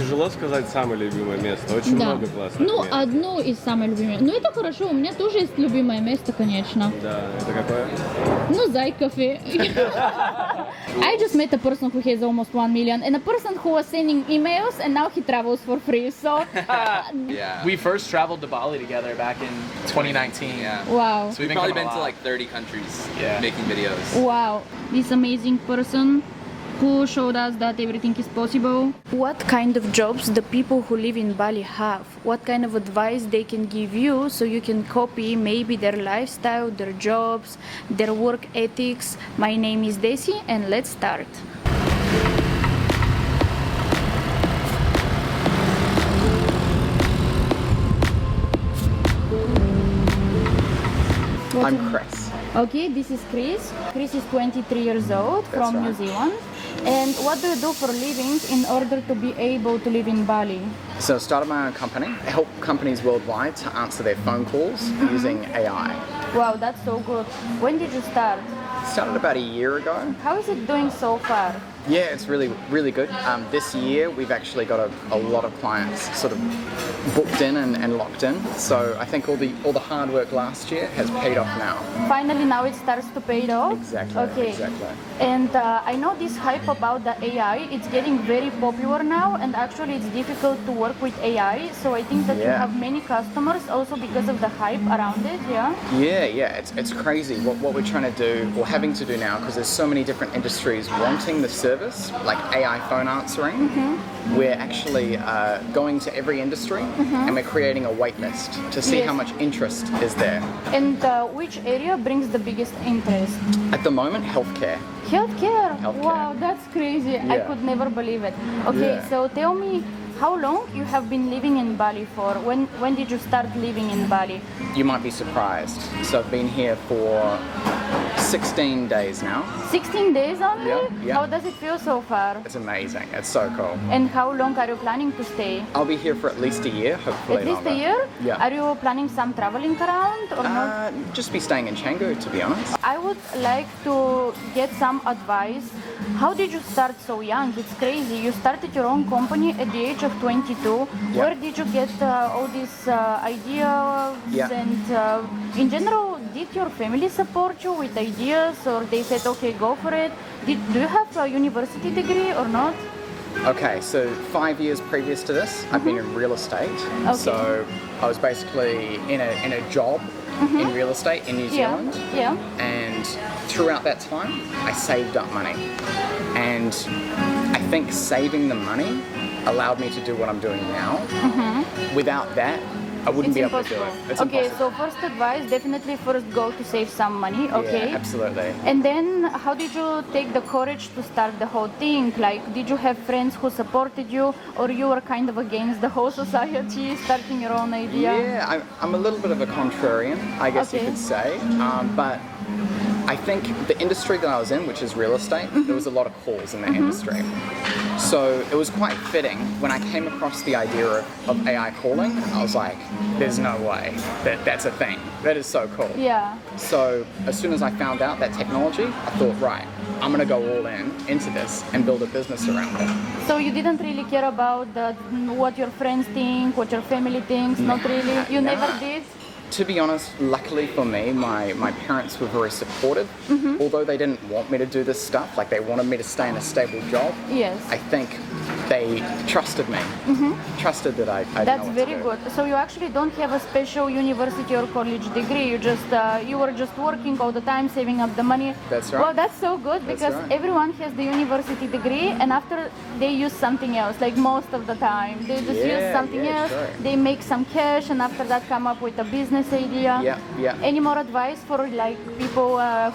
Тяжело сказать самое любимое место. Очень много классных Ну, мест. одно из самых любимых. Ну, это хорошо, у меня тоже есть любимое место, конечно. Да, это какое? Ну, Зай кафе. I just met a person who has almost 1 million and a person who was sending emails and now he travels for free. So, Yeah. We first traveled to Bali together back in 2019. Yeah. wow. So We've we've probably been been a to lot. like 30 countries Yeah. making videos. Wow, this amazing person who showed us that everything is possible. What kind of jobs the people who live in Bali have? What kind of advice they can give you so you can copy maybe their lifestyle, their jobs, their work ethics. My name is Desi and let's start. I'm Chris. Okay, this is Chris. Chris is 23 years old from New right. Zealand. And what do you do for a living in order to be able to live in Bali? So I started my own company. I help companies worldwide to answer their phone calls using AI. Wow, that's so good. When did you start? Started about a year ago. How is it doing so far? Yeah, it's really good. This year we've actually got a lot of clients sort of booked in and locked in. So I think all the hard work last year has paid off now. Finally, now it starts to pay off. Exactly. Okay. Exactly. And I know this hype about the AI. It's getting very popular now, and actually, it's difficult to work with AI. So I think that you Yeah. have many customers also because of the hype around it. Yeah. Yeah. It's crazy what we're trying to do or having to do now because there's so many different industries wanting the service, like AI phone answering. We're actually going to every industry and we're creating a wait list to see Yes. how much interest is there. And which area brings the biggest interest? At the moment, healthcare. Healthcare. Healthcare. Wow, that's crazy. I Yeah. could never believe it. Okay, Yeah. so tell me how long you have been living in Bali for? When did you start living in Bali? You might be surprised. So I've been here for 16 days now. 16 days only? Yeah. How does it feel so far? It's amazing. It's so cool. And how long are you planning to stay? I'll be here for at least a year, hopefully At least longer. a year? Yeah. Are you planning some traveling around or not? Just be staying in Canggu, to be honest. I would like to get some advice. How did you start so young? It's crazy. You started your own company at the age of 22. Yeah. Where did you get all these ideas? Yeah. And in general, did your family support you with ideas or they said, okay, go for it? Do you have a university degree or not? Okay, so 5 years previous to this, I've been in real estate. Okay. So I was basically in a job in real estate in New Zealand. Yeah. And throughout that time, I saved up money. And I think saving the money allowed me to do what I'm doing now. Without that, I wouldn't be able to do it. It's okay, impossible. so first advice, definitely first go to save some money, okay? Yeah, absolutely. And then how did you take the courage to start the whole thing? Like, did you have friends who supported you or you were kind of against the whole society, starting your own idea? Yeah, I'm a little bit of a contrarian, I guess you Okay. could say. But I think the industry that I was in, which is real estate, there was a lot of calls in that industry. So it was quite fitting when I came across the idea of AI calling. I was like, there's no way that's a thing. That is so cool. Yeah. So as soon as I found out that technology, I thought, right, I'm gonna go all in into this and build a business around it. So you didn't really care about what your friends think, what your family thinks, not really? You Nah. never did? To be honest, luckily for me, my parents were very supportive. Although they didn't want me to do this stuff, like they wanted me to stay in a stable job, Yes. I think they trusted me, trusted that I That's know what very to do. good. So you actually don't have a special university or college degree. You were just working all the time, saving up the money. That's right. Well, that's so good That's because right. everyone has the university degree, and after they use something else. Like most of the time, they just use Yeah, something yeah, else. sure. They make some cash, and after that, come up with a business idea. Yeah. Any more advice for like people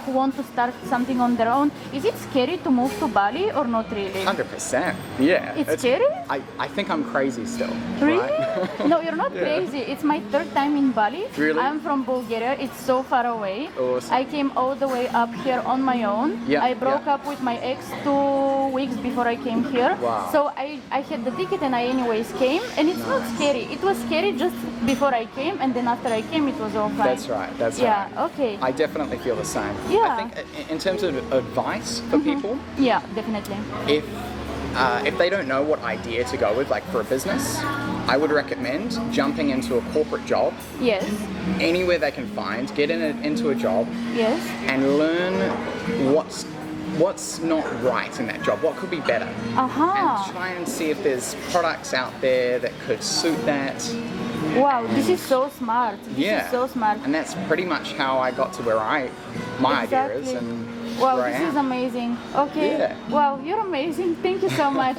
who want to start something on their own? Is it scary to move to Bali or not really? 100%. Yeah. It's scary? I think I'm crazy still. Really? Right? No, you're not crazy. It's my third time in Bali. Really? I'm from Bulgaria. It's so far away. Awesome. I came all the way up here on my own. Yeah, I broke yeah. up with my ex 2 weeks before I came here. Wow. So I had the ticket and I anyways came. And it's not scary. It was scary just before I came, and then after I came, it was all fine. That's right. That's Yeah, right. okay. I definitely feel the same. Yeah. I think in terms of advice for people, Yeah, definitely. if if they don't know what idea to go with, like for a business, I would recommend jumping into a corporate job Yes. anywhere they can find, get into a job, Yes. and learn what's not right in that job, what could be better, Aha. and try and see if there's products out there that could suit that. Wow, this is so smart. This Yeah, is so smart. and that's pretty much how I got to where my idea is, Exactly. and Wow, where I this am. is amazing. Okay. Yeah. Wow, you're amazing. Thank you so much.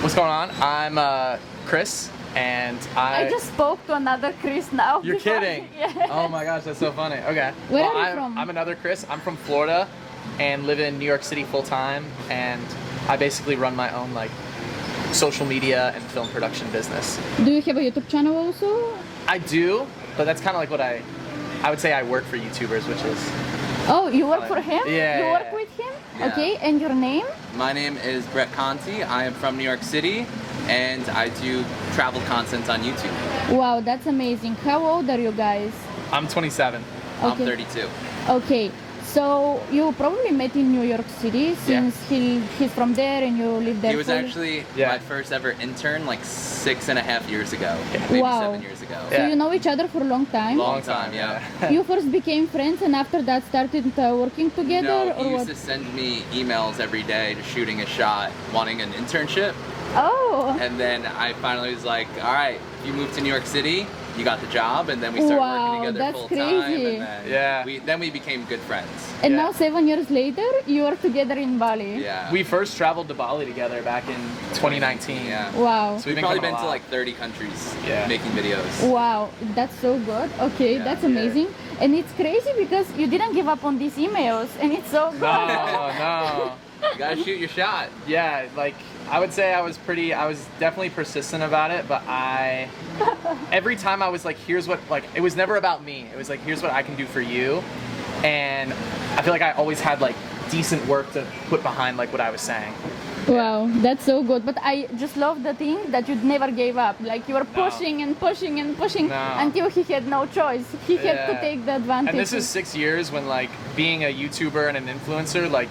What's going on? I'm Chris, and I just spoke to another Chris now. You're before- kidding? Yeah. Oh my gosh, that's so funny. Okay. Where well, are you I'm, from? I'm another Chris. I'm from Florida, and live in New York City full time. And I basically run my own like social media and film production business. Do you have a YouTube channel also? I do, but that's kind of like what I would say I work for YouTubers, which is Oh, you work for him? Yeah, You yeah, work yeah. with him? Yeah. Okay, and your name? My name is Brett Conti. I am from New York City, and I do travel content on YouTube. Wow, that's amazing. How old are you guys? I'm 27. I'm Okay. 32. Okay, so you probably met in New York City since he's from there and you live there. He was full- actually Yeah. my first ever intern like 6.5 years ago, maybe Wow. 7 years ago. So Yeah. you know each other for a long time? Long time, yeah. You first became friends and after that started working together No, or he what? used to send me emails every day just shooting a shot, wanting an internship. Oh, And then I finally was like, all right, if you move to New York City, you got the job. And then we started Wow, working together that's full time. crazy. And then Yeah. then we became good friends. and Yeah. now 7 years later you are together in Bali. Yeah. We first traveled to Bali together back in 2019. yeah. Wow. So We've been probably coming been a to lot. like 30 countries Yeah. making videos. Wow, that's so good. Okay, Yeah, that's yeah. amazing. And it's crazy because you didn't give up on these emails and it's so good. No. You gotta shoot your shot. Yeah, like I would say I was definitely persistent about it, but every time I was like, here's what, like, it was never about me. It was like, here's what I can do for you. And I feel like I always had like decent work to put behind like what I was saying. Wow, that's so good. But I just love the thing that you never gave up. Like you were pushing and pushing and pushing No. until he had no choice. He had to Yeah. take the advantage. And this is 6 years when like being a YouTuber and an influencer, like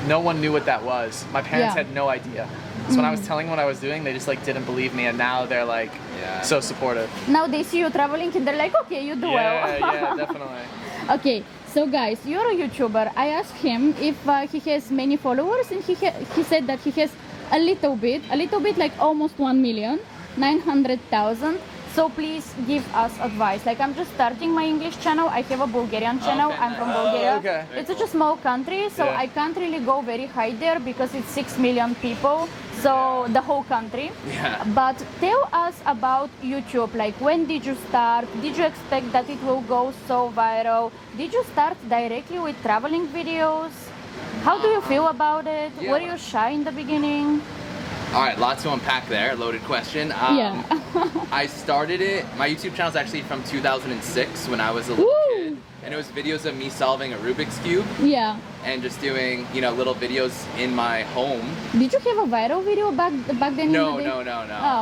no one knew what that was. My parents Yeah. had no idea. So when I was telling what I was doing, they just like didn't believe me, and now they're like Yeah. so supportive. Now they see you traveling and they're like, okay, you do well. Yeah, definitely. Okay, so guys, you're a YouTuber. I asked him if he has many followers, and he said that he has a little bit, like almost 1,900,000. So please give us advice. Like I'm just starting my English channel. I have a Bulgarian channel. Okay, I'm from nice. Bulgaria. okay. It's such a small country, so Yeah. I can't really go very high there because it's 6 million people. So the whole country. Yeah. But tell us about YouTube. Like when did you start? Did you expect that it will go so viral? Did you start directly with traveling videos? How do you feel about it? Yeah. Were you shy in the beginning? All right, lots to unpack there. Loaded question. Yeah. I started it. My YouTube channel is actually from 2006 when I was a little Woo! kid, and it was videos of me solving a Rubik's cube Yeah. and just doing, little videos in my home. Did you have a viral video back then? in No. the day? Oh,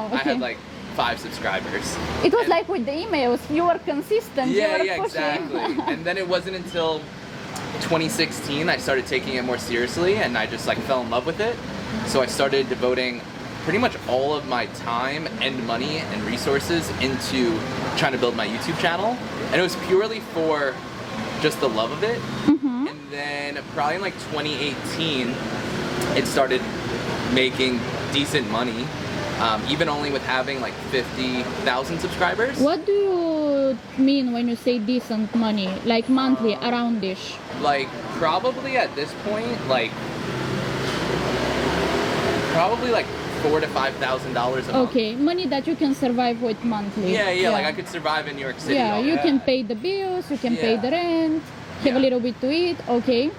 okay. I had like 5 subscribers. It was like with the emails. You were consistent. you were Yeah, pushing. exactly. And then it wasn't until 2016 I started taking it more seriously, and I just like fell in love with it. So I started devoting pretty much all of my time and money and resources into trying to build my YouTube channel. And it was purely for just the love of it. And then probably in like 2018, it started making decent money, even only with having like 50,000 subscribers. What do you mean when you say decent money? Like monthly, around-ish? Like probably at this point, like probably like $4,000 to $5,000 a month. Okay, money that you can survive with monthly. Yeah, like I could survive in New York City. Yeah, all you day. can pay the bills, you can pay Yeah. the rent, have a Yeah. little bit to eat. Okay.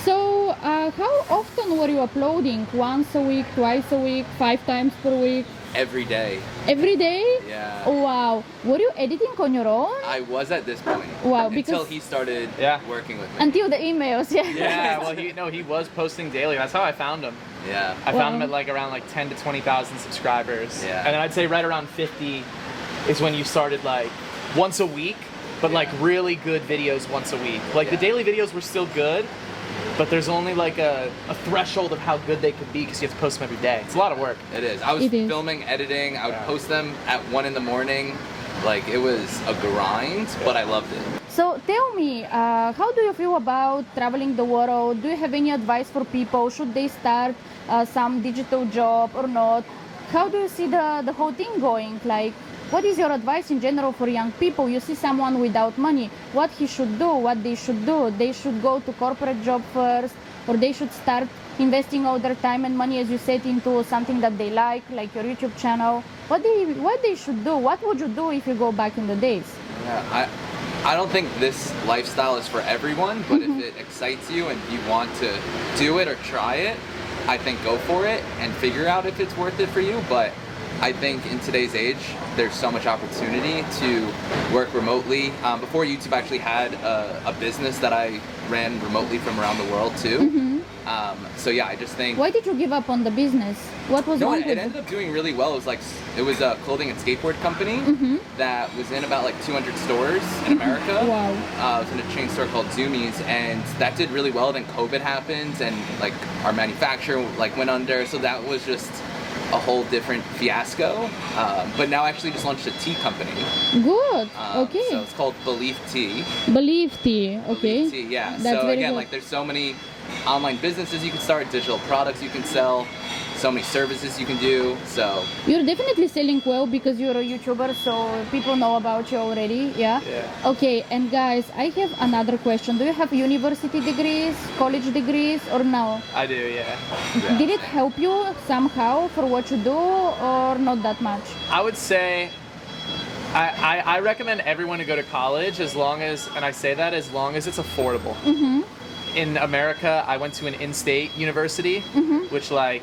So, how often were you uploading? Once a week, twice a week, 5 times per week? Every day. Every day? Yeah. Wow. Were you editing on your own? I was at this point. Wow, Until because- he started Yeah. working with me. Until the emails, yeah. Yeah, well, he was posting daily. That's how I found him. Yeah. I found him Wow. at like around like 10 to 20,000 subscribers. Yeah. And then I'd say right around 50 is when you started like once a week, but like really good videos once a week. Like the Yeah. daily videos were still good, but there's only like a threshold of how good they could be because you have to post them every day. It's a lot of work. It is. I was It is. filming, editing. I would post them at 1 in the morning. Like, it was a grind, but I loved it. So tell me, how do you feel about traveling the world? Do you have any advice for people? Should they start some digital job or not? How do you see the whole thing going? Like, what is your advice in general for young people? You see someone without money, what he should do, what they should do? They should go to corporate job first, or they should start investing all their time and money, as you said, into something that they like your YouTube channel. What they should do? What would you do if you go back in the days? Yeah, I don't think this lifestyle is for everyone, but if it excites you and you want to do it or try it, I think go for it and figure out if it's worth it for you. But I think in today's age, there's so much opportunity to work remotely. Before YouTube, I actually had a business that I ran remotely from around the world too. So yeah, I just think. Why did you give up on the business? What was No, wrong it with ended up doing really well. It was a clothing and skateboard company that was in about like 200 stores in America. Wow. It was in a chain store called Zoomies, and that did really well. Then COVID happened, and like our manufacturer like went under, so that was just a whole different fiasco. But now I actually just launched a tea company. Good. Okay. So it's called Belief Tea. Believe tea. Okay. Belief Tea, yeah. That's so very again, good. like there's so many online businesses you can start, digital products you can sell, so many services you can do. So You're definitely selling well because you're a YouTuber, so people know about you already, yeah? Yeah. Okay, and guys, I have another question. Do you have university degrees, college degrees, or no? I do, yeah. Did it help you somehow for what you do, or not that much? I would say I recommend everyone to go to college as long as, and I say that as long as it's affordable. In America, I went to an in-state university, which like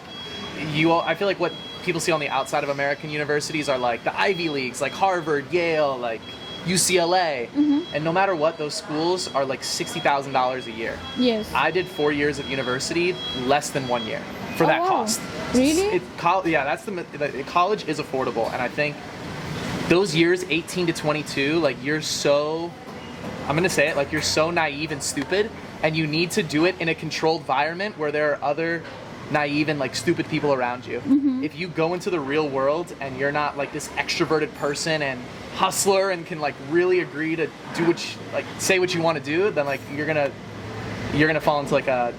I feel like what people see on the outside of American universities are like the Ivy Leagues, like Harvard, Yale, like UCLA, and no matter what, those schools are like $60,000 a year. Yes. I did 4 years of university, less than 1 year for that wow. cost. Really? Yeah, that's college is affordable, and I think those years, 18 to 22, like I'm gonna say it, like you're so naive and stupid, and you need to do it in a controlled environment where there are other naive and like stupid people around you. If you go into the real world and you're not like this extroverted person and hustler and can like really agree to do say what you want to do, then like you're gonna fall into like a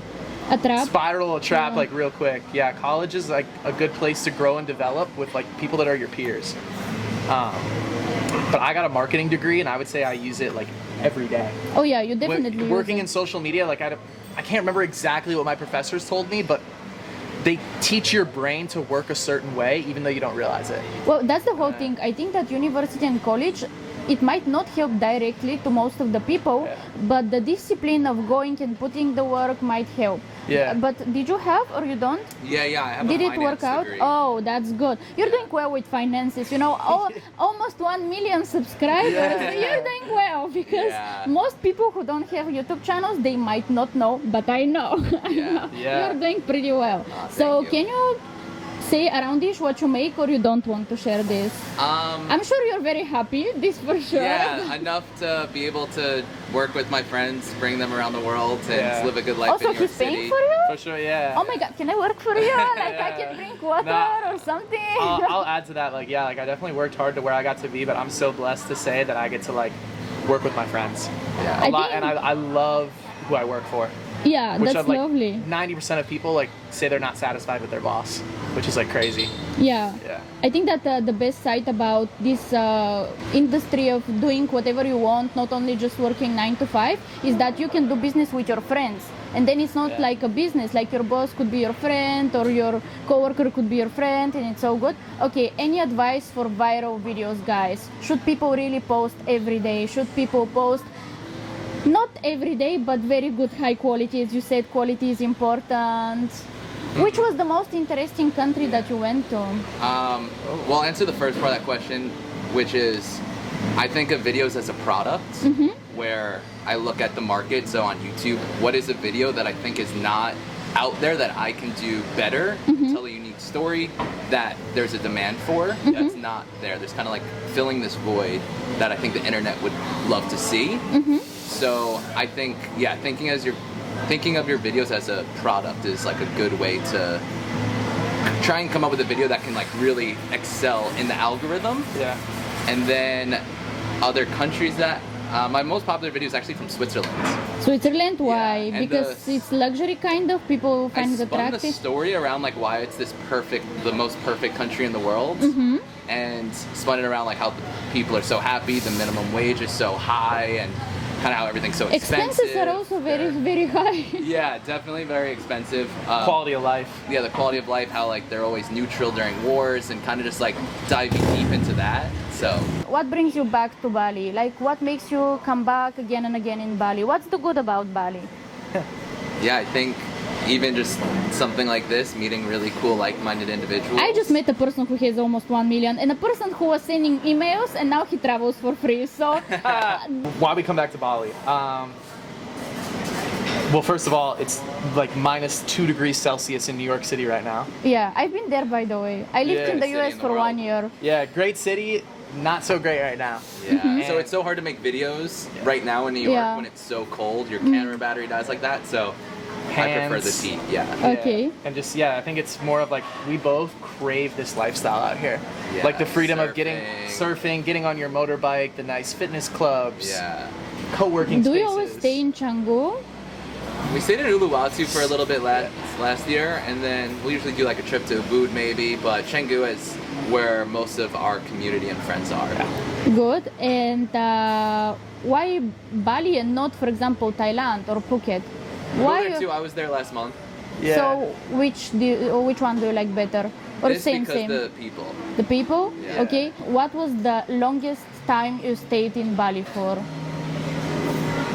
trap? spiral, a trap, like real quick. Yeah, college is like a good place to grow and develop with like people that are your peers. But I got a marketing degree, and I would say I use it like every day. Oh yeah, you definitely use Working it. in social media, like I can't remember exactly what my professors told me, but they teach your brain to work a certain way, even though you don't realize it. Well, that's the whole thing. I think that university and college, it might not help directly to most of the people, but the discipline of going and putting the work might help. Yeah. But did you have or you don't? yeah, I have Did a it work finance out? degree. Oh, that's good. You're doing well with finances. You know, almost 1 million subscribers. Yeah. You're doing well because Yeah. most people who don't have YouTube channels, they might not know, but I know. I Yeah. know. Yeah. You're doing pretty well. Thank So you. can you say around this what you make, or you don't want to share this? I'm sure you're very happy, this for sure. Yeah, enough to be able to work with my friends, bring them around the world, and Yeah. live a good life Also, in New York he's paying City. for you? For sure, yeah. Oh my god, can I work for you? Like I can drink water Nah. or something? I'll add to that. Like, yeah, like I definitely worked hard to where I got to be, but I'm so blessed to say that I get to like work with my friends Yeah. a I lot, think- and I love who I work for. Yeah, Which that's are, like, lovely. 90% of people like say they're not satisfied with their boss, which is like crazy. Yeah. Yeah. I think that the best side about this industry of doing whatever you want, not only just working 9 to 5, is that you can do business with your friends. And then it's not Yeah. like a business, like your boss could be your friend or your coworker could be your friend, and it's so good. Okay, any advice for viral videos, guys? Should people really post every day? Should people post not every day, but very good high quality? As you said, quality is important. Which was the most interesting country that you went to? Well, I'll answer the first part of that question, which is I think of videos as a product where I look at the market. So on YouTube, what is a video that I think is not out there that I can do better, tell a unique story that there's a demand for that's not there. There's kind of like filling this void that I think the internet would love to see. So I think, yeah, thinking as thinking of your videos as a product is like a good way to try and come up with a video that can like really excel in the algorithm. Yeah. And then other countries that my most popular video is actually from Switzerland. Switzerland, why? Yeah, and Because it's luxury kind of, people find it I spun the attractive. story around like why it's the most perfect country in the world, and spun it around like how the people are so happy, the minimum wage is so high, and kind of how everything's so expensive. Expenses are also very, very high. Yeah, definitely very expensive. Quality of life. Yeah, the quality of life, how like they're always neutral during wars, and kind of just like diving deep into that. So What brings you back to Bali? Like, what makes you come back again and again in Bali? What's the good about Bali? yeah, I think even just something like this, meeting really cool, like-minded individuals. I just met a person who has almost 1 million and a person who was sending emails and now he travels for free. So, Why we come back to Bali? Well, first of all, it's like minus 2 degrees Celsius in New York City right now. yeah, I've been there by the way. I lived Yeah, in the city US in the for world. 1 year. Yeah, great city, not so great right now. Yeah. So it's so hard to make videos right now in New York Yeah. when it's so cold. Your camera battery dies like that. So I prefer this heat. Yeah. Okay. Yeah. And just, yeah, I think it's more of like, we both crave this lifestyle out here. Yeah, Like the freedom of getting surfing. surfing, getting on your motorbike, the nice fitness clubs, Yeah. co-working Do spaces. you always stay in Canggu? We stayed in Uluwatu for a little bit last year, and then we'll usually do like a trip to Ubud maybe, but Canggu is where most of our community and friends are. Good. And why Bali and not, for example, Thailand or Phuket? Go Why? there too. I was there last month. Yeah. So which one do you like better? Or This same, because same? the people. The people? Yeah. Okay. What was the longest time you stayed in Bali for?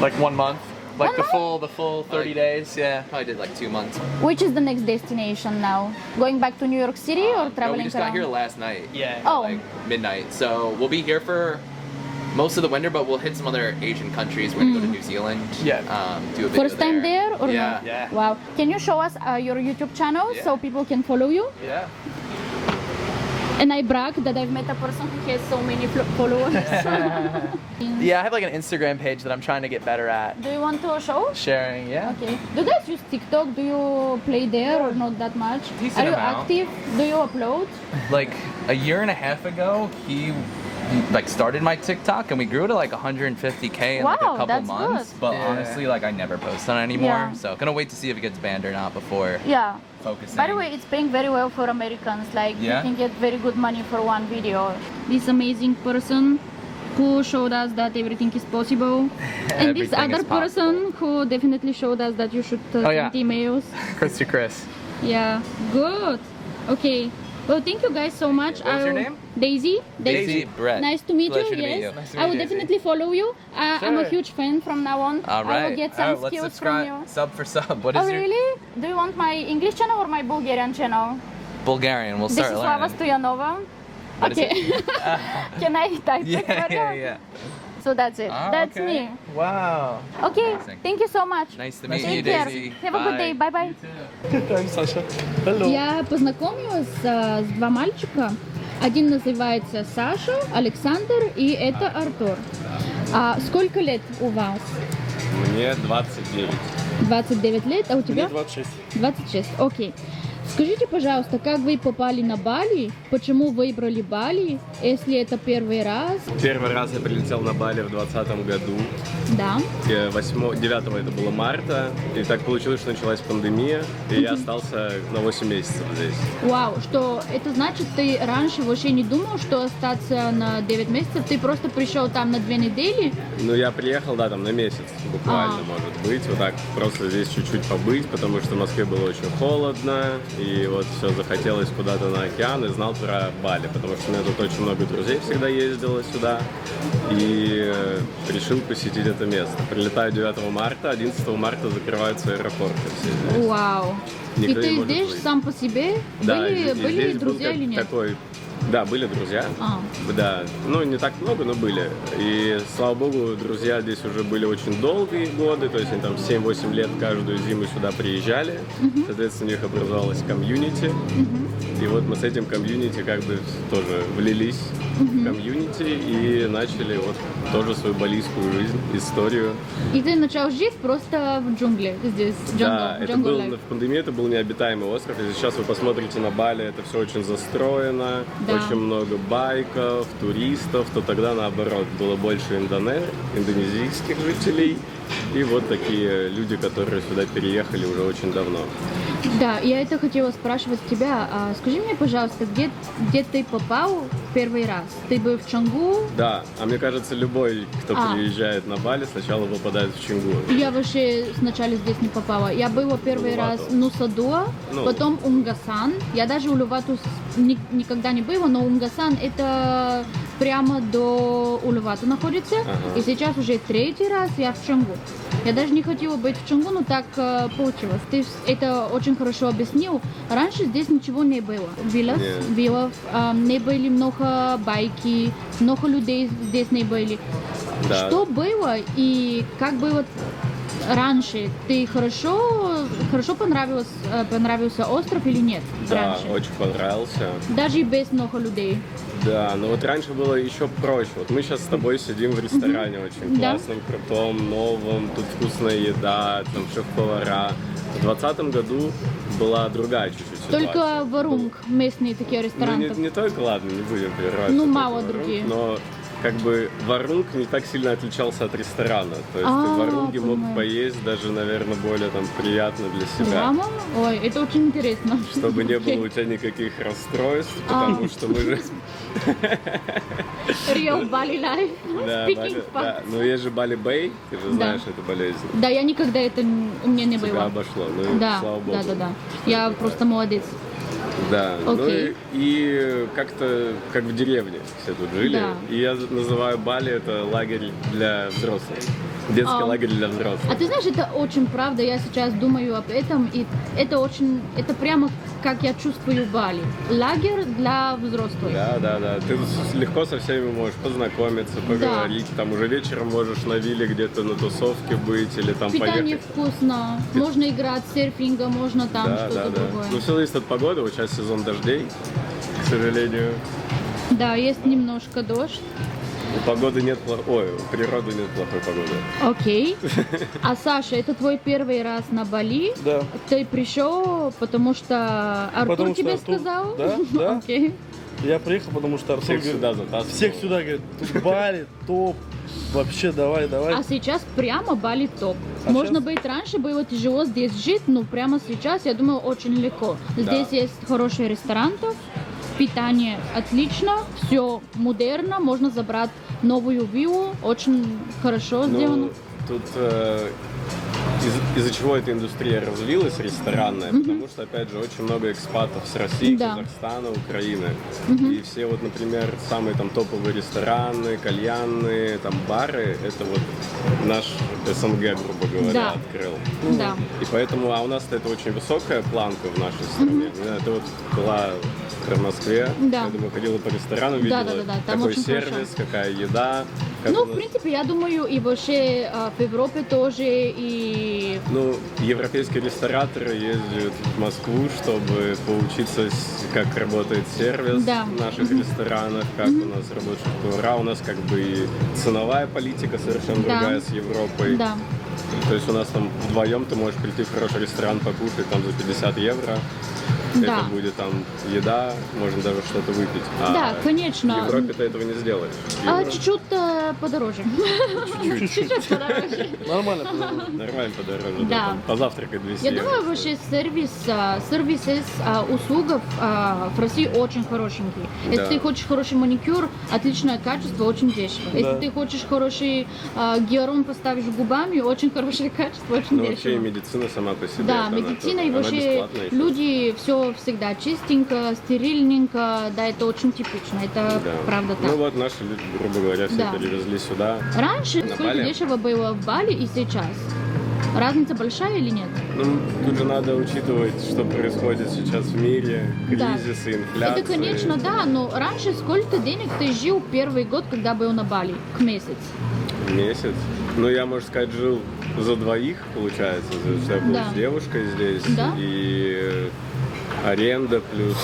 Like 1 month. Like 1 the full 30 Like- days, yeah. Probably did like 2 months. Which is the next destination now? Going back to New York City or No, traveling we just around? got here last night. Yeah. Oh. Like midnight. So we'll be here for most of the winter, but we'll hit some other Asian countries. We're gonna go to New Zealand. Yeah. Do a video First time there or yeah. not? Yeah. Wow. Can you show us your YouTube channel Yeah. so people can follow you? Yeah. And I brag that I've met a person who has so many followers. Yeah, I have like an Instagram page that I'm trying to get better at. Do you want to show? Sharing, yeah. Okay. Do you guys use TikTok? Do you play there or not that much? Decent Are you amount. active? Do you upload? Like a year and a half ago, he like started my TikTok, and we grew to like 150K in like a Wow, couple that's months. good. But Yeah. honestly, like I never post on it anymore. Yeah. So gonna wait to see if it gets banned or not before Yeah. focusing. By the way, it's paying very well for Americans. Like Yeah? you can get very good money for one video. This amazing person who showed us that everything is possible. And this Everything other is possible. person who definitely showed us that you should Oh, yeah. send emails. Chris to Chris. Yeah, good. Okay. Well, thank you guys so much. What was your name? Daisy. Daisy Brett. Nice to meet Pleasure you. to meet Yes. you. Nice to I meet will you, Daisy. definitely follow you. I'm a Sure. huge fan from now on. All right. I will get some let's skills from subscribe. you. Sub for sub. What is Oh your really? Do you want my English channel or my Bulgarian channel? Bulgarian? We'll This start is Slava learning. Stoyanova. What is Okay. Can I type it for you? yeah. So that's it. Ah, That's okay. me. Wow. Okay. Amazing. Thank you so much. Nice to meet Take you, care. Daisy. Have a good day. Bye bye. I'm Sasha. Hello. Я познакомилась с два мальчика. Один называется Саша, Александр, и это Артур. А сколько лет у вас? Мне 29. 29 лет, а у тебя? 26. 26, окей. Скажите, пожалуйста, как вы попали на Бали? Почему выбрали Бали, если это первый раз? Первый раз я прилетел на Бали в 2020 году. Да. 9 это было марта. И так получилось, что началась пандемия. И я остался на 8 месяцев здесь. Вау, что это значит, ты раньше вообще не думал, что остаться на 9 месяцев? Ты просто пришел там на 2 недели? Ну, я приехал, да, там на месяц буквально, может быть. Вот так просто здесь чуть-чуть побыть, потому что в Москве было очень холодно. И вот все захотелось куда-то на океан, и знал про Бали, потому что у меня тут очень много друзей всегда ездило сюда. И решил посетить это место. Прилетаю 9 марта, 11 марта закрываются аэропорты все здесь. Вау. Никто и не ты может здесь быть. сам по себе? Да, и были здесь был друзья как или нет? такой... Да, были друзья. А. Да, ну не так много, но были. И слава богу, друзья здесь уже были очень долгие годы, то есть они там 7-8 лет каждую зиму сюда приезжали. Соответственно, у них образовалась комьюнити. И вот мы с этим комьюнити как бы тоже влились комьюнити и начали вот тоже свою балийскую жизнь, историю. И ты начал жить просто в джунгле здесь, Да, это jungle был, life. в пандемии это был необитаемый остров. Если сейчас вы посмотрите на Бали, это все очень застроено, Да. очень много байков, туристов, то тогда наоборот было больше индонезийских жителей и вот такие люди, которые сюда переехали уже очень давно. Да, я это хотела спрашивать тебя. Скажи мне, пожалуйста, где ты попал в первый раз? Ты был в Чангу? Да, а мне кажется, любой, кто А. приезжает на Бали, сначала попадает в Чингу. Я вообще сначала здесь не попала. Я была первый раз в Нусадуа, Ну. потом Унгасан. Я даже Улувату никогда не была, но Унгасан это прямо до Улувату находится. Ага. И сейчас уже третий раз я в Чангу. Я даже не хотела быть в Чангу, но так получилось. Ты это очень хорошо объяснил. Раньше здесь ничего не было. Нет. Виллов, не были много байки, много людей здесь не были. Да. Что было и как было раньше? Ты хорошо понравился остров или нет? Да, Раньше? очень понравился. Даже и без много людей. Да, но вот раньше было еще проще. Вот мы сейчас с тобой сидим в ресторане очень Да. классном, крутом, новом, тут вкусная еда, там шеф-повара. В 2020 году была другая чуть-чуть ситуация. Только Варунг, местные такие Ну, рестораны. не только, ладно, не будем прерывать. Ну, только мало Варунг, другие. Но как бы Варунг не так сильно отличался от ресторана. То есть ты в Варунге мог понимаю. поесть даже, наверное, более там приятно для себя. Прямо? Ой, это очень интересно. Чтобы не было у тебя никаких расстройств, потому что мы же... Real Bali life. Да, Speaking Бали- fast. да. Но есть же Бали Бэй, ты же знаешь эту болезнь. Да, я никогда это у меня не Тебя было. обошло, ну и Да, слава богу. да. Я просто молодец. Да, ну Окей. и как-то как в деревне все тут жили. Да. И я называю Бали это лагерь для взрослых. Детский лагерь для взрослых. А ты знаешь, это очень правда, я сейчас думаю об этом, и это прямо как я чувствую Бали. Лагерь для взрослых. Да. Ты легко со всеми можешь познакомиться, поговорить. Там уже вечером можешь на вилле где-то на тусовке быть или там Питание поехать. вкусно, можно играть серфинга, можно там Да. что-то другое. Ну все зависит от погоды. Вот сейчас сезон дождей, к сожалению. Да, есть немножко дождь. У погоды нет Ой, у природы нет плохой погоды. Окей. А Саша, это твой первый раз на Бали? Да. Ты пришел, потому что Артур Потому что тебе Артур- сказал? Да. Окей. Я приехал, потому что Артур Всех говорит, сюда затаскивал. всех сюда, говорит, тут Бали, топ, вообще давай. А сейчас прямо Бали топ. А Можно щас? быть, раньше было тяжело здесь жить, но прямо сейчас, я думаю, очень легко. Здесь есть хороший ресторан, питание отлично, все модерно, можно забрать новую виллу, очень хорошо сделано. Ну, тут из-за чего эта индустрия развилась, ресторанная, потому что, опять же, очень много экспатов с России, Да. Казахстана, Украины. И все вот, например, самые там топовые рестораны, кальянные, там бары, это вот наш СНГ, грубо говоря, Да. открыл. Да. И поэтому, а у нас это очень высокая планка в нашей стране. Не знаю, ты вот была в Москве, Да. я думаю, ходила по ресторанам, видела, Да, там какой очень сервис, хорошо. какая еда. как Ну, у в нас- принципе, я думаю, и вообще в Европе тоже, и Ну, европейские рестораторы ездят в Москву, чтобы поучиться, как работает сервис Да. в наших ресторанах, как у нас работает повара. У нас как бы и ценовая политика совершенно Да. другая с Европой. да. То есть у нас там вдвоем ты можешь прийти в хороший ресторан покушать там за 50 евро. Да. Это будет там еда, можно даже что-то выпить. А Да, конечно. В Европе ты этого не сделаешь. Чуть-чуть подороже. Чуть-чуть подороже. Нормально. Нормально подороже. Да. Там позавтракать 200 Я евро. думаю, вообще сервисы услуг в России очень хорошенькие. Если Да. ты хочешь хороший маникюр, отличное качество, очень дешево. Если ты хочешь хороший гиалурон поставишь губами, очень хорошее качество, очень Ну, вообще и дешево. медицина сама по себе. Да, она медицина тоже- и она вообще бесплатная еще. люди все всегда чистенько, стерильненько, да, это очень типично, это Да. правда Ну так. вот наши люди, грубо говоря, все Да. перевезли сюда. Раньше На сколько Бали? дешево было в Бали и сейчас? Разница большая или нет? Ну, тут же надо учитывать, что происходит сейчас в мире, Да. кризисы, инфляция. Это, конечно, да, но раньше сколько денег ты жил первый год, когда был на Бали? К месяц? Месяц. Ну, я, можно сказать, жил за двоих, получается, за что я был Да. с девушкой здесь. Да. И аренда плюс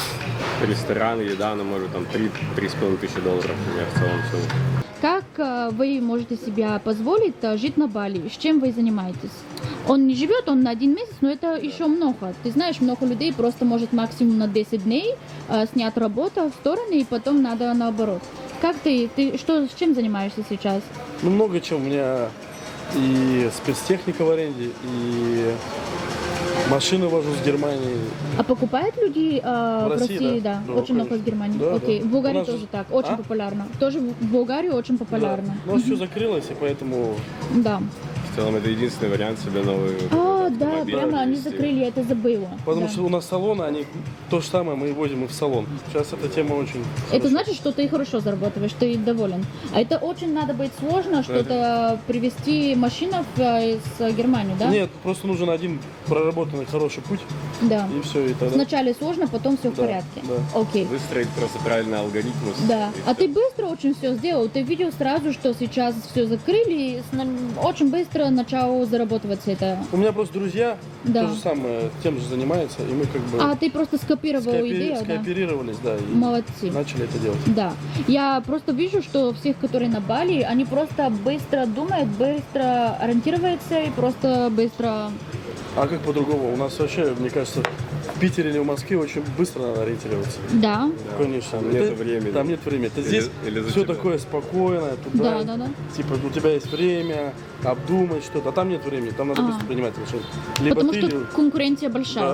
ресторан, еда, она может там 3,5 тысячи долларов, например, в целом все. Как вы можете себе позволить жить на Бали? С чем вы занимаетесь? Он не живет, он на 1 месяц, но это еще много. Ты знаешь, много людей просто может максимум на 10 дней снять работу в стороны, и потом надо наоборот. Как ты с чем занимаешься сейчас? Ну, много чего. У меня и спецтехника в аренде, и машины вожу с Германии. А покупают люди в России, да? да? Да, Очень много конечно. из Германии. Да, Окей. да. В Болгарии У нас тоже же- так, очень популярно. Тоже в Болгарии очень популярно. Да. Но все закрылось, и поэтому... Да. В целом это единственный вариант себе новый Да, автомобиль прямо они завести. закрыли, я это забыла. Потому Да. что у нас салоны, они то же самое, мы и возим и в салон. Сейчас эта тема очень... Это значит, что ты хорошо зарабатываешь, ты доволен. А это очень надо быть сложно, что-то привезти машину из Германии, да? Нет, просто нужен один проработанный хороший путь, Да. и все, и тогда... Сначала сложно, потом все в Да, порядке. да. Окей. Выстроить просто правильный алгоритм. Да. и А всё. ты быстро очень все сделал. Ты видел сразу, что сейчас все закрыли, и очень быстро начал зарабатывать это. У меня просто друзья Да. то же самое, тем же занимаются, и мы как бы А ты просто скопировал идею, да? скооперировались, да, и Молодцы. начали это делать. Да. Я просто вижу, что всех, которые на Бали, они просто быстро думают, быстро ориентируются и просто быстро... А как по-другому? У нас вообще, мне кажется, в Питере или в Москве очень быстро надо ориентироваться. Да. Конечно. Там нету времени. Там нет времени. Это Или- здесь или за все тебя. такое спокойное, туда. Да. Типа у тебя есть время обдумать что-то, а там нет времени, там надо быстро принимать решение. Либо Потому ты, что либо... конкуренция Да, большая.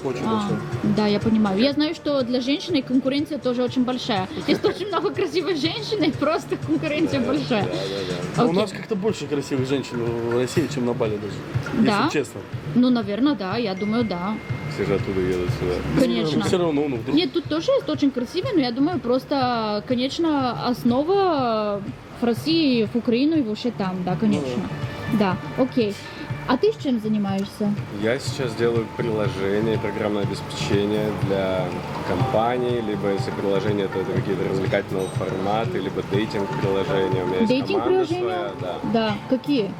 очень А, большая. да, я понимаю. Я знаю, что для женщины конкуренция тоже очень большая. Есть очень много красивых женщин, и просто конкуренция большая. А у Окей. нас как-то больше красивых женщин в России, чем на Бали даже. Да? Если честно. Ну, наверное, да, я думаю, да. Все же оттуда едут сюда. Конечно. Все равно, ну, вдруг. Нет, тут тоже есть очень красивые, но я думаю, просто, конечно, основа в России, в Украину и вообще там, да, конечно. Да, окей. А ты с чем занимаешься? Я сейчас делаю приложение, программное обеспечение для компаний, либо если приложение, то это какие-то развлекательные форматы, либо дейтинг-приложения. У меня есть Дейтинг-приложения? команда своя, да. Да, какие?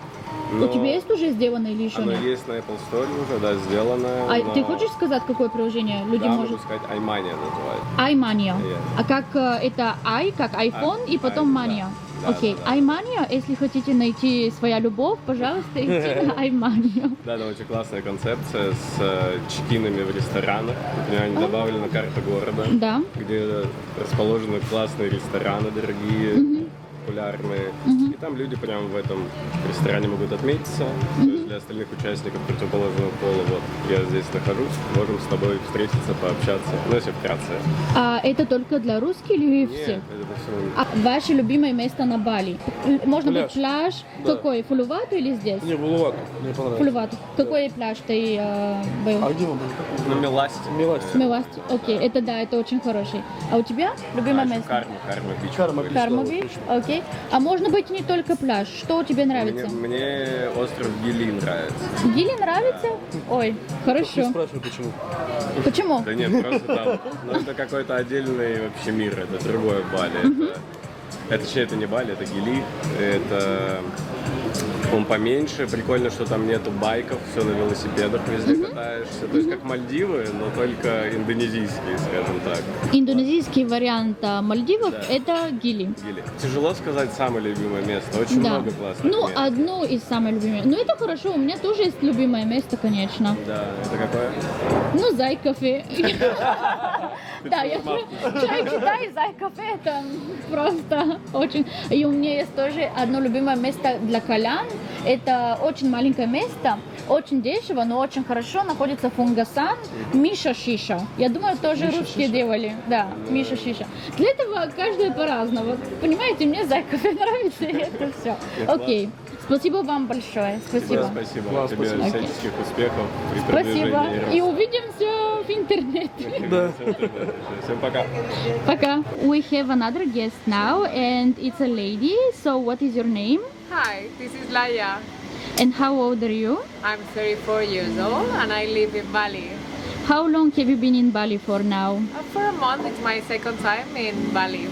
Но У тебя есть уже сделано или еще оно нет? есть на Apple Store уже, да, сделано. А но- ты хочешь сказать, какое приложение люди Да, могут? могу сказать, iMania называется. iMania. Yeah. А как это i, как iPhone, и потом да. Mania. Да, Окей, да, да. iMania, если хотите найти своя любовь, пожалуйста, идите на iMania. Да, там очень классная концепция с чекинами в ресторанах. У меня добавлена карта города, Да. где расположены классные рестораны дорогие, популярные. И там люди прямо в этом ресторане могут отметиться. То есть для остальных участников противоположного пола, вот я здесь нахожусь, можем с тобой встретиться, пообщаться. Ну, если вкратце. А это только для русских или Нет, всех? это все. А ваше любимое место на Бали? Можно быть пляж? Да. Какой? Фулувату или здесь? Не, Булувату, мне понравилось. Фулувату. Какой пляж ты был? А где вы были? Ну, Миласти. Миласти. Миласти. Окей, это да, это очень хороший. А у тебя любимое место? Карма Бич. Карма Бич. Карма Да, Бич? точно. Окей. А можно быть не только пляж. Что тебе нравится? Мне остров Гили нравится. Гили нравится? Ой, Не хорошо. спрашивай, почему. Почему? Да нет, просто там, ну это какой-то отдельный вообще мир, это другое Бали. Точнее, это не Бали, это Гили, это он поменьше, прикольно, что там нету байков, все на велосипедах везде катаешься, то есть как Мальдивы, но только индонезийские, скажем так. Индонезийский вариант Мальдивов это Гили. Гили. Тяжело сказать самое любимое место, очень Да. много классных Ну, мест. одно из самых любимых. Ну, это хорошо, у меня тоже есть любимое место, конечно. Да, это какое? Ну, Зай-кафе. Да, я чай, читай, Зай-кафе, это просто очень... И у меня есть тоже одно любимое место для колян. Это очень маленькое место, очень дешево, но очень хорошо находится в Фунгасан. Миша Шиша. Я думаю, тоже русские делали. Да, Миша Шиша. Для этого каждый по-разному. Понимаете, мне Зай-кафе нравится, и это все. Окей. Спасибо вам большое. Спасибо. Спасибо. Класс, Тебе спасибо. всяческих успехов при Спасибо. продвижении. И увидимся в интернете. Да. Всем пока. Пока. We have another guest now, and it's a lady. So, what is your name? Hi, this is Laia. And how old are you? I'm 34 years old and I live in Bali. How long have you been in Bali for now? For a month, it's my second time in Bali.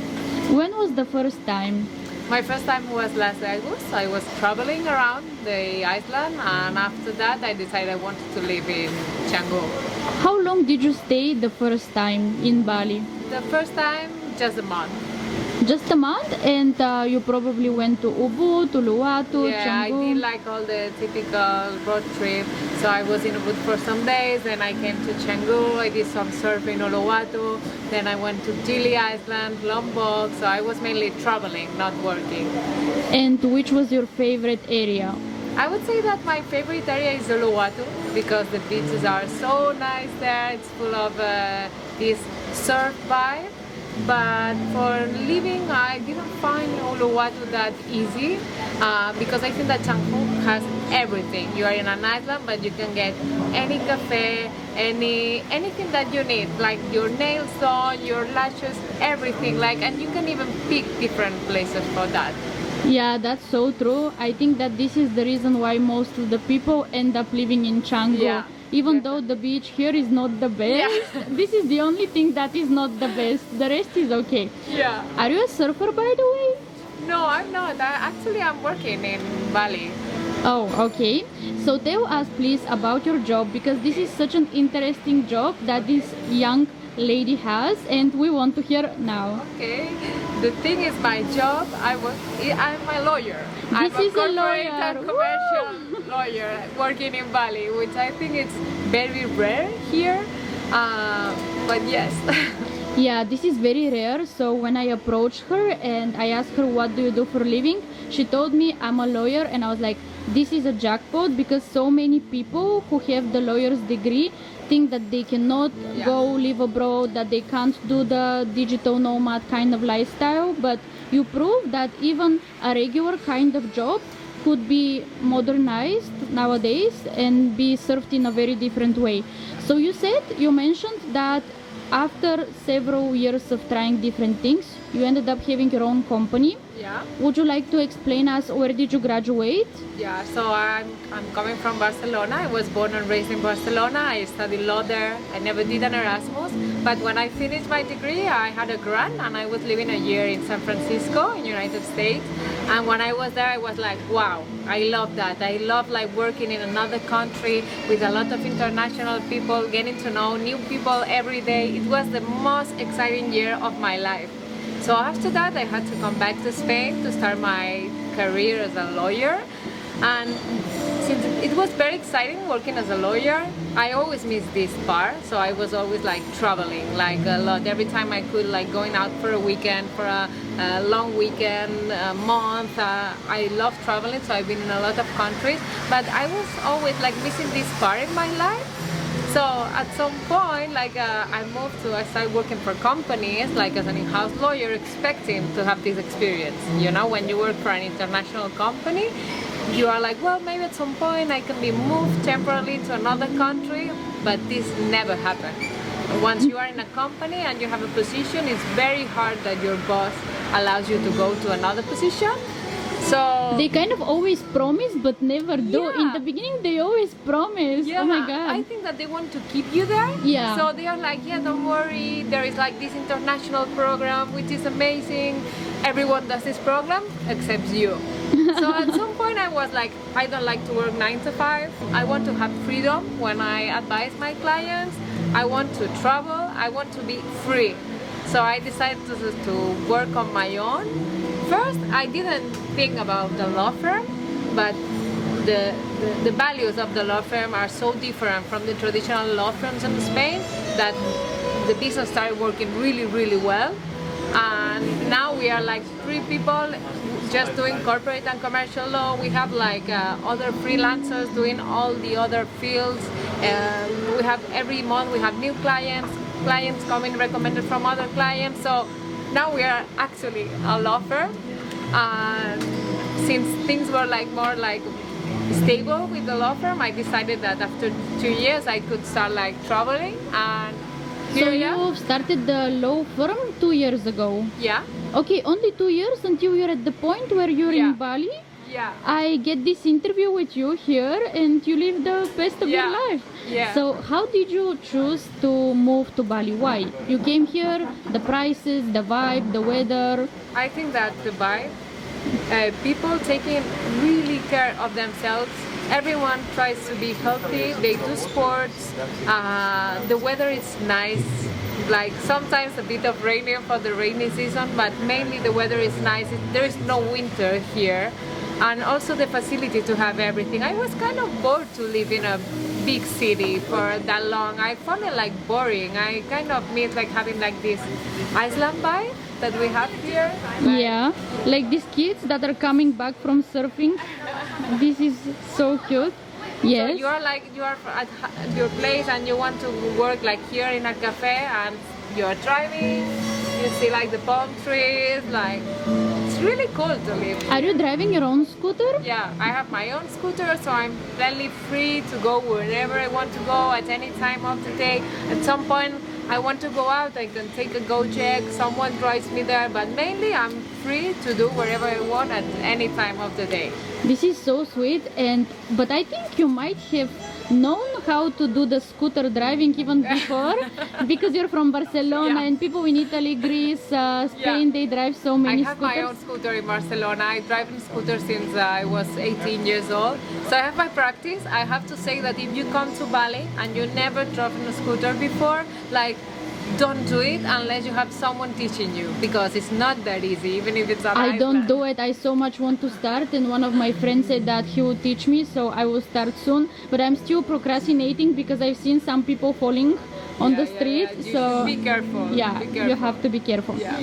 When was the first time? My first time was last August. I was traveling around the island, and after that, I decided I wanted to live in Canggu. How long did you stay the first time in Bali? the first time, just a month. Just a month, and you probably went to Ubud, to Uluwatu, Yeah, I Canggu. did like all the typical road trip. So I was in Ubud for some days, then I came to Canggu, I did some surfing in Uluwatu, then I went to Gili Island, Lombok, so I was mainly traveling, not working. And which was your favorite area? I would say that my favorite area is Uluwatu because the beaches are so nice there, it's full of this surf vibe. But for living, I didn't find Uluwatu that easy because I think that Canggu has everything. You are in an island, but you can get any cafe, anything that you need, like your nails done, your lashes, everything. Like, and you can even pick different places for that. Yeah, that's so true. I think that this is the reason why most of the people end up living in Canggu. Yeah, Even though the beach here is not the best, this is the only thing that is not the best. The rest is okay. Yeah. Are you a surfer, by the way? No, I'm not. Actually, I'm working in Bali. Oh, okay. So tell us please about your job because this is such an interesting job that this young lady has and we want to hear now. Okay. The thing is, my job, I'm a lawyer. I'm This is a corporate lawyer. and commercial lawyer working in Bali, which I think it's very rare here. But yes. Yeah, this is very rare. So when I approached her and I asked her what do you do for a living, she told me I'm a lawyer, and I was like, this is a jackpot because so many people who have the lawyer's degree think that they cannot go live abroad, that they can't do the digital nomad kind of lifestyle, but you prove that even a regular kind of job could be modernized nowadays and be served in a very different way. So you mentioned that after several years of trying different things, you ended up having your own company. Yeah. Would you like to explain us where did you graduate? Yeah, so I'm coming from Barcelona. I was born and raised in Barcelona. I studied law there. I never did an Erasmus, but when I finished my degree, I had a grant and I was living a year in San Francisco in United States. And when I was there, I was like, wow, I love that. I love like working in another country with a lot of international people, getting to know new people every day. It was the most exciting year of my life. So after that, I had to come back to Spain to start my career as a lawyer. And since it was very exciting working as a lawyer, I always missed this part. So I was always like traveling, like a lot. Every time I could, like going out for a weekend, for a long weekend, a month. I love traveling, so I've been in a lot of countries. But I was always like missing this part in my life. So at some point, like I started working for companies, like as an in-house lawyer, expecting to have this experience. You know, when you work for an international company, you are like, well, maybe at some point I can be moved temporarily to another country, but this never happened. Once you are in a company and you have a position, it's very hard that your boss allows you to go to another position. So They kind of always promise but never do. Yeah. In the beginning, they always promise. yeah, Oh my god. I think that they want to keep you there. Yeah. So they are like, yeah, don't worry. There is like this international program which is amazing. Everyone does this program except you. So at some point I was like, I don't like to work 9 to 5. I want to have freedom when I advise my clients. I want to travel. I want to be free. So I decided to work on my own. First, I didn't think about the law firm, but the values of the law firm are so different from the traditional law firms in Spain that the business started working really, really well. And now we are like 3 people just doing corporate and commercial law. We have like other freelancers doing all the other fields. We have every month we have new clients coming recommended from other clients. So now we are actually a law firm. And since things were like more like stable with the law firm, I decided that after 2 years I could start like traveling. And So here we are. you started the law firm 2 years ago. Yeah. Okay, only 2 years until you're at the point where you're in Yeah. Bali. Yeah. I get this interview with you here and you live the best of your Yeah. life. Yeah. So how did you choose to move to Bali? Why? You came here, the prices, the vibe, the weather. I think that the vibe, people taking really care of themselves. Everyone tries to be healthy. They do sports. The weather is nice. like sometimes a bit of rainy for the rainy season, but mainly the weather is nice. There is no winter here, and also the facility to have everything. I was kind of bored to live in a big city for that long. I found it like boring. I kind of miss like having like this Iceland vibe that we have here. Yeah, like these kids that are coming back from surfing. This is so cute. Yes. So you are at your place and you want to work like here in a cafe, and you are driving. You see like the palm trees. Like it's really cool to live. Are you driving your own scooter? Yeah, I have my own scooter, so I'm fairly free to go wherever I want to go at any time of the day. At some point, I want to go out, I can take a Gojek, someone drives me there, but mainly I'm free to do wherever I want at any time of the day. This is so sweet, but I think you might have known how to do the scooter driving even before, because you're from Barcelona, Yeah. and people in Italy, Greece, Spain, Yeah. they drive so many I have scooters. my own scooter in Barcelona. I drive a scooter since I was 18 years old. So I have my practice. I have to say that if you come to Bali and you never drove a scooter before, like, don't do it unless you have someone teaching you, because it's not that easy, even if it's an I don't island. do it. I so much want to start, and one of my friends said that he would teach me, so I will start soon. But I'm still procrastinating because I've seen some people falling on the street. You So should be careful. yeah, Be you careful. have to be careful. Yeah.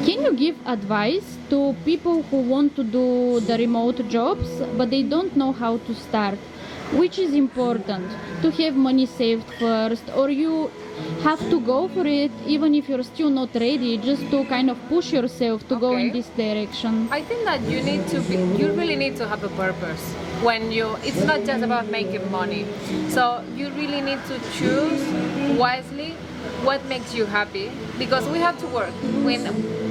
Can you give advice to people who want to do the remote jobs but they don't know how to start? Which is important? To have money saved first, or you have to go for it even if you're still not ready, just to kind of push yourself to go in Okay. this direction? I think that you really need to have a purpose when it's not just about making money. So you really need to choose wisely what makes you happy, because we have to work.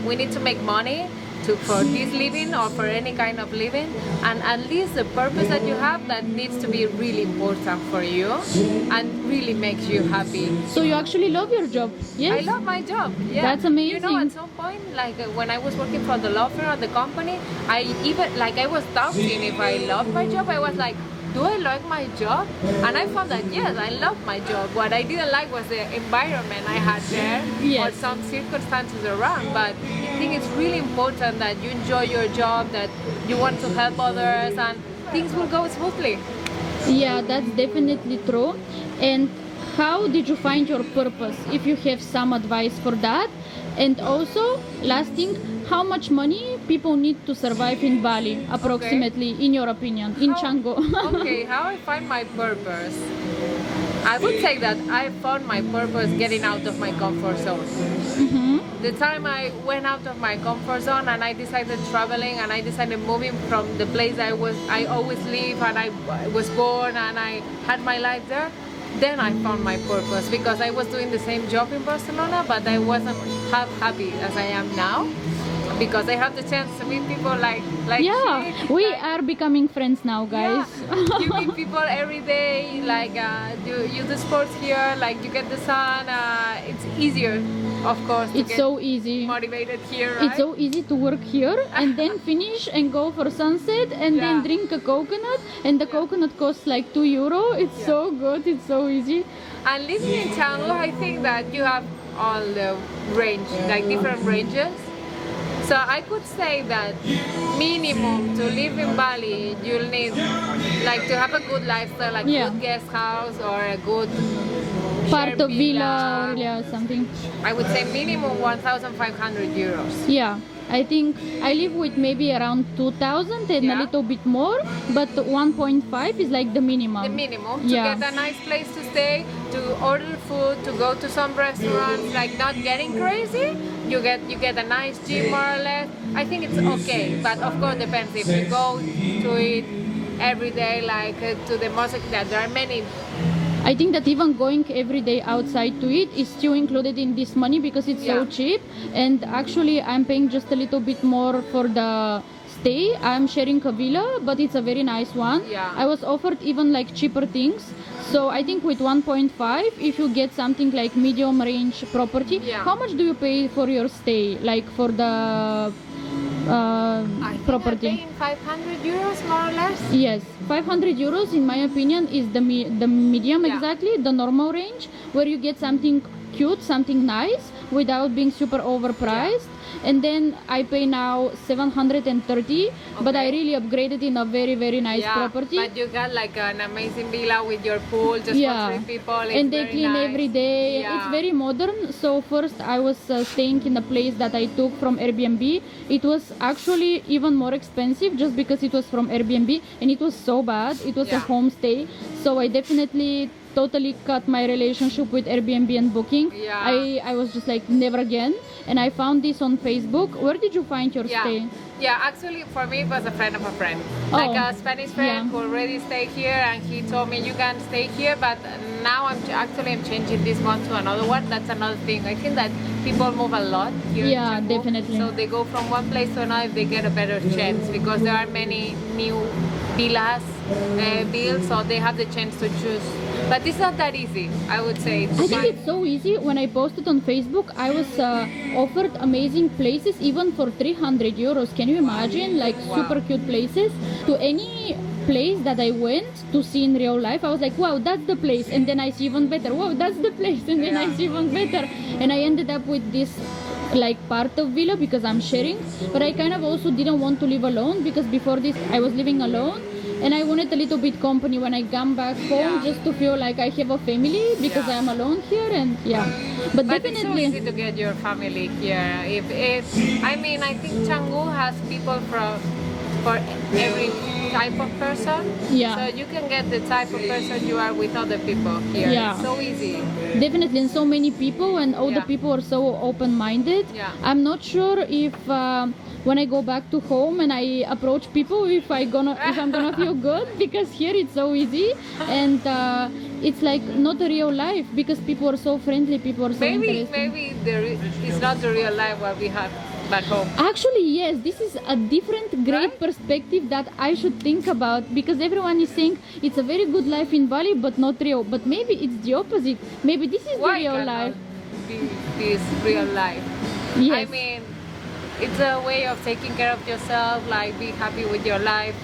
We need to make money for this living or for any kind of living, and at least the purpose that you have that needs to be really important for you and really makes you happy. So you actually love your job? Yes. I love my job. Yeah. That's You know, amazing. at some point, like when I was working for the law firm or the company, I was doubting if I loved my job. I was like, do I like my job? And I found that yes, I love my job. What I didn't like was the environment I had there, or Yes. some circumstances around. But I think it's really important that you enjoy your job, that you want to help others, and things will go smoothly. Yeah, that's definitely true. And how did you find your purpose? If you have some advice for that. And also, last thing, how much money people need to survive in Bali, approximately, in your opinion, in Canggu? Okay, how I find my purpose? I would say that I found my purpose getting out of my comfort zone. The time I went out of my comfort zone and I decided traveling and I decided moving from the place I always live and I was born and I had my life there, then I found my purpose, because I was doing the same job in Barcelona, but I wasn't half happy as I am now, because I had the chance to meet people like Yeah, she, we like- are becoming friends now, guys. Yeah. You meet people every day, like you do sports here, like you get the sun. It's easier, of course, to It's get so easy. motivated here, right? It's so easy to work here and then finish and go for sunset and then Yeah. drink a coconut, and the coconut costs like €2. It's so good, it's so easy. And living in Canggu, I think that you have all the range, like different ranges. So I could say that minimum to live in Bali, you'll need like to have a good lifestyle, like Yeah. good guest house or a good Part shared of villa or yeah, something. I would say minimum 1,500 euros. Yeah, I think I live with maybe around 2,000 and a Yeah. little bit more, but 1.5 is like the minimum. The minimum to Yeah. get a nice place to stay, to order food, to go to some restaurants, like not getting crazy. You get a nice gym more or less. I think it's okay, but of course depends if you go to it every day, like to the mosque. That there are many. I think that even going every day outside to eat is still included in this money because it's so Yeah. cheap. And actually, I'm paying just a little bit more for the stay. I'm sharing a villa, but it's a very nice one. Yeah. I was offered even like cheaper things. So I think with 1.5, if you get something like medium range property, Yeah. how much do you pay for your stay? Like for the I think property? I'm paying 500 euros more or less. Yes, 500 euros in my opinion is the medium Yeah. exactly, the normal range, where you get something cute, something nice, without being super overpriced. And then I pay now 730, but I really upgraded in a very, very nice property. But you got like an amazing villa with your pool just Yeah. for 3 people. It's And they very clean nice. every day. Yeah. It's very modern. So first I was staying in a place that I took from Airbnb. It was actually even more expensive just because it was from Airbnb, and it was so bad. It was a Yeah. homestay. So I definitely totally cut my relationship with Airbnb and booking. Yeah. I was just like, never again. And I found this on Facebook. Where did you find your stay? Yeah, actually for me it was a friend of a friend. Oh, Like a Spanish friend yeah. who already stayed here, and he told me you can stay here, but now I'm changing this one to another one. That's another thing. I think that people move a lot here. Yeah, in Cebu. definitely. So they go from one place to another, they get a better chance because there are many new villas built, so they have the chance to choose. But it's not that easy, I would say. I think it's so easy. When I posted on Facebook, I was offered amazing places even for 300 euros. Can you imagine? Like super cute places. To any place that I went to see in real life, I was like, wow, that's the place. And then I see even better. Wow, that's the place. And then I see even better. And I ended up with this like part of villa because I'm sharing. But I kind of also didn't want to live alone because before this I was living alone. And I wanted a little bit company when I come back home, just to feel like I have a family because I'm alone here. And but It's so definitely easy to get your family here. I mean, I think Canggu has people for every type of person. Yeah. So you can get the type of person you are with other people here. Yeah. It's so easy. definitely, and so many people, and all the people are so open-minded. Yeah. I'm not sure if when I go back to home and I approach people, if I'm gonna feel good, because here it's so easy, and it's like not a real life because people are so friendly, people are so interesting. Maybe it's not the real life what we have back home. Actually, yes, this is a different, great Right? perspective that I should think about, because everyone is saying it's a very good life in Bali, but not real. But maybe it's the opposite. Maybe this is Why the real cannot life. be this real life? Yes. I mean, it's a way of taking care of yourself, like be happy with your life.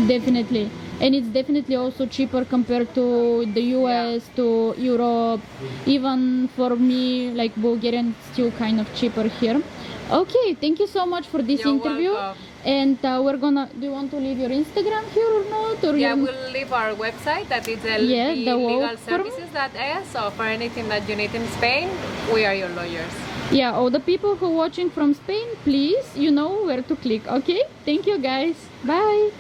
Definitely. And it's definitely also cheaper compared to the US, to Europe. Even for me, like Bulgarian, it's still kind of cheaper here. Okay, thank you so much for this You're interview. welcome. And we're gonna, do you want to leave your Instagram here or not? Or Yeah, you- we'll leave our website that is Yeah, the work legalservices.es. So for anything that you need in Spain, we are your lawyers. Yeah, all the people who are watching from Spain, please, you know where to click, okay? Thank you guys. Bye.